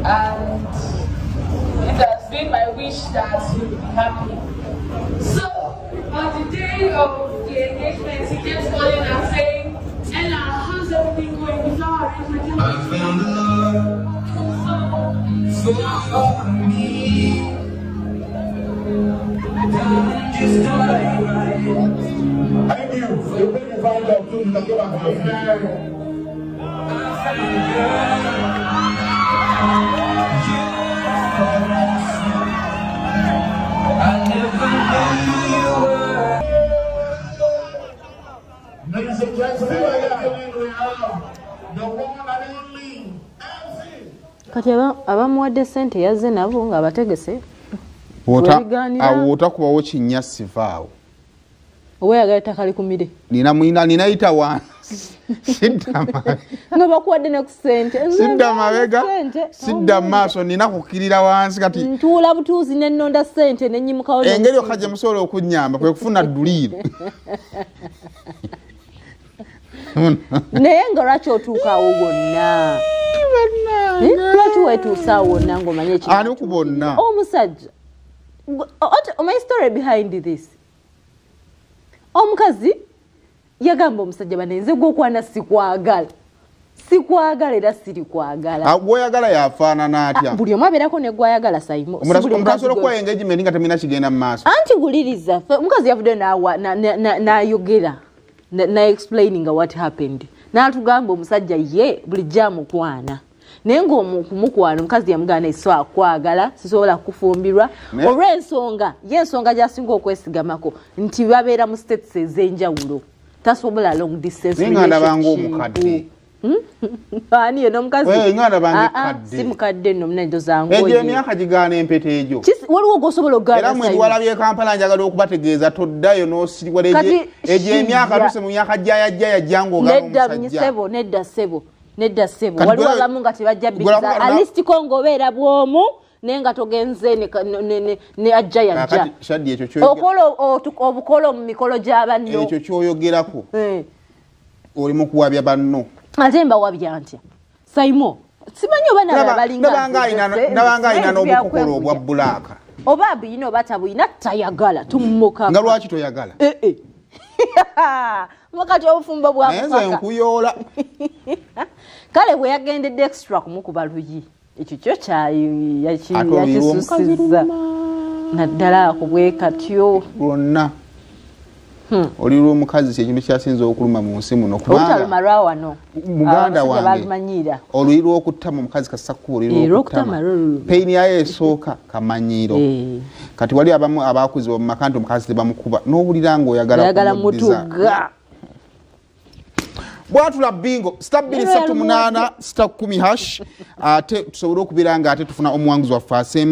and it has been my wish that he will be happy. So, on the day of the engagement, he kept calling and saying, Ella, how's everything going? With our arrangement? I found love for me. Just do it right. Thank you. You bring the find out too. You can go back to your family. Ladies and gentlemen, we have the one and only Kati abamuwadde ssente yazze nabo nga bategese. Wota kubawo kinnyasi vaawo. Oyagala takali kumire. Nina yita wansi. Nga bakuwadde ne ku ssente. Sidda mabega. Sidda maaso nina kukkirira wansi kati. Ntuula butuuzi ne nnonda ssente ne nnyimukawo. Engeri yokka gye musobola okunnyamba kwe kufuna dduliiro. Naye nga lwaki otuukaawo wonna? Lwaki weetuusaawo wonna ng'omanye ekintu? Ani ku bonna? Omusajja. My story behind this. Omukazi yagamba omusajja banenze gw'okwana sikwagala. Sikwagala era siri kwagala. Gw'oyagala yafaanana atya? Buli omu abeerako ne gw'ayagala Saimo. Omuntu asobola okuwa engagement nga tamina kigenda mu maaso. Anti guliriza. Omukazi yavudde n'ayogera. Na explaining what happened. N'atugamba omusajja ye bulijjo amukwana. Naye ng'omukwana omukazi yamugana eso akwagala sisobola kufumbirwa olw'ensonga y'ensonga gy'asinga okwesigamako nti babeera mu states ez'enjawulo tasobola long distance relationship. Nganda bangu omukadde. Ani ye n'omukazi? Nganda bangu kadde. Si mukadde nno munenjo zangu. Egyo emyaka gigaana empete egyo. Waliwo gw'osobola okugaana. Era mwe walabye Kampala njagala okubategeeza toddayo n'osiribwa egyo emyaka tuse mu myaka gyayajja ng'ogaana omusajja. Nedda sebo waliwo abamu nga tebajja biza alisti kongo beera bwomu naye nga togenze ne ajja yajja obukola mu mikolo gy'abanno ekyo kyoyogerako oli mu kuwabya banno ate mbawabya ntya Saimo simanyi oba nabo nabanga ayina n'obukokolo obwa bulaaka oba abuyina oba tabuyina tayagala tumukaka nga lwaki toyagala wakati obufumbo bwa nze nkuyoola kale bwe yagendedde extra kumukuba luyi ekyo kyo yakisusiza naddala akubwe katyo lwonna oli lw'omukazi kyekintu kyasinza okuluma mu nsi muno kubanga muganda wange oluyi lw'okutta mu mukazi kasakkuba oluyi lw'okutama peyini yayo esooka kamanyiiro kati wali abamu abaakuzibwa mu maka nti omukazi tebamukuba n'owulira ng'oyagala mutuga bwatula bingo *238*10# ate tusobole okubeera nga ate tufuna omuwanguzi waffe asemba